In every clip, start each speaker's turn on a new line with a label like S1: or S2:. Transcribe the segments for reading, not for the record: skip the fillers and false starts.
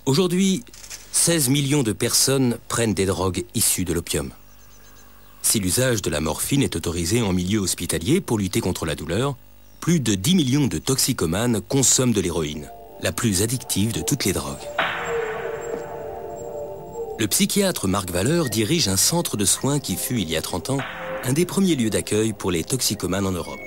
S1: Aujourd'hui, 16 millions de personnes prennent des drogues issues de l'opium. Si l'usage de la morphine est autorisé en milieu hospitalier pour lutter contre la douleur, plus de 10 millions de toxicomanes consomment de l'héroïne, la plus addictive de toutes les drogues. Le psychiatre Marc Valeur dirige un centre de soins qui fut, il y a 30 ans, un des premiers lieux d'accueil pour les toxicomanes en Europe.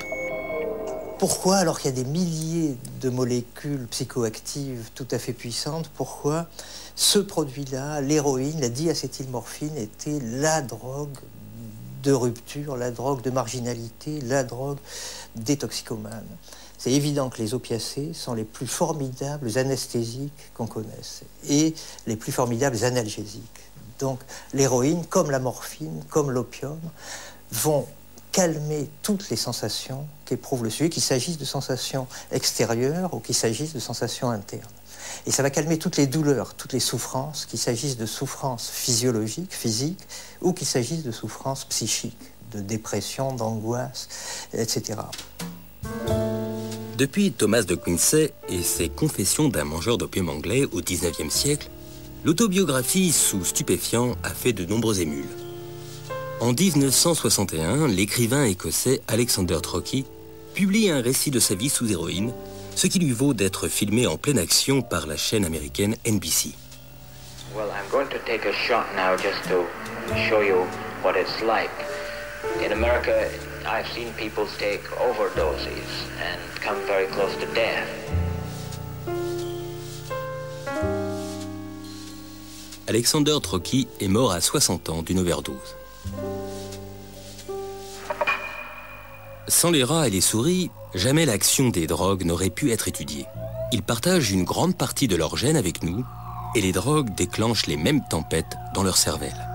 S2: Pourquoi, alors qu'il y a des milliers de molécules psychoactives tout à fait puissantes, pourquoi ce produit-là, l'héroïne, la diacétylmorphine, était la drogue de rupture, la drogue de marginalité, la drogue des toxicomanes? C'est évident que les opiacés sont les plus formidables anesthésiques qu'on connaisse et les plus formidables analgésiques. Donc l'héroïne, comme la morphine, comme l'opium, vont calmer toutes les sensations qu'éprouve le sujet, qu'il s'agisse de sensations extérieures ou qu'il s'agisse de sensations internes. Et ça va calmer toutes les douleurs, toutes les souffrances, qu'il s'agisse de souffrances physiologiques, physiques, ou qu'il s'agisse de souffrances psychiques, de dépression, d'angoisse, etc.
S1: Depuis Thomas de Quincey et ses Confessions d'un mangeur d'opium anglais au XIXe siècle, l'autobiographie sous stupéfiants a fait de nombreux émules. En 1961, l'écrivain écossais Alexander Trocchi publie un récit de sa vie sous héroïne, ce qui lui vaut d'être filmé en pleine action par la chaîne américaine NBC.
S3: Well, I'm going to take a shot now just to show you what it's like. In America, I've seen people take overdoses and come very close to death.
S1: Alexander Trocchi est mort à 60 ans d'une overdose. Sans les rats et les souris, jamais l'action des drogues n'aurait pu être étudiée. Ils partagent une grande partie de leur gène avec nous et les drogues déclenchent les mêmes tempêtes dans leur cervelle.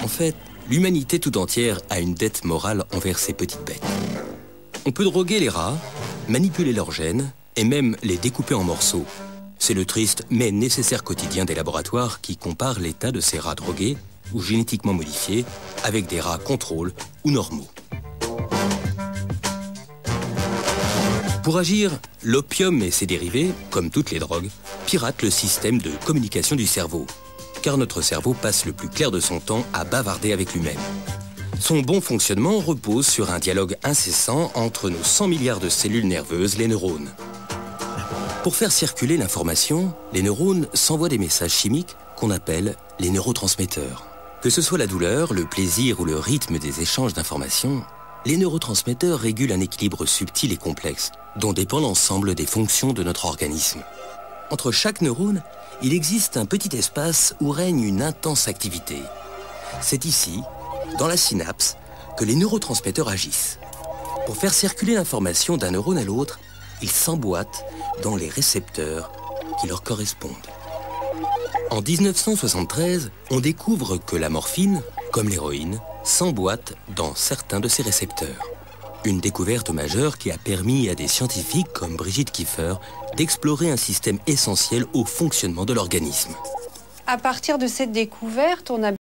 S1: En fait, l'humanité tout entière a une dette morale envers ces petites bêtes. On peut droguer les rats, manipuler leurs gènes et même les découper en morceaux. C'est le triste mais nécessaire quotidien des laboratoires qui comparent l'état de ces rats drogués ou génétiquement modifiés avec des rats contrôle ou normaux. Pour agir, l'opium et ses dérivés, comme toutes les drogues, piratent le système de communication du cerveau, car notre cerveau passe le plus clair de son temps à bavarder avec lui-même. Son bon fonctionnement repose sur un dialogue incessant entre nos 100 milliards de cellules nerveuses, les neurones. Pour faire circuler l'information, les neurones s'envoient des messages chimiques qu'on appelle les neurotransmetteurs. Que ce soit la douleur, le plaisir ou le rythme des échanges d'informations, les neurotransmetteurs régulent un équilibre subtil et complexe, dont dépend l'ensemble des fonctions de notre organisme. Entre chaque neurone, il existe un petit espace où règne une intense activité. C'est ici, dans la synapse, que les neurotransmetteurs agissent. Pour faire circuler l'information d'un neurone à l'autre, ils s'emboîtent dans les récepteurs qui leur correspondent. En 1973, on découvre que la morphine, comme l'héroïne, s'emboîte dans certains de ces récepteurs. Une découverte majeure qui a permis à des scientifiques comme Brigitte Kiefer d'explorer un système essentiel au fonctionnement de l'organisme.
S4: À partir de cette découverte, on a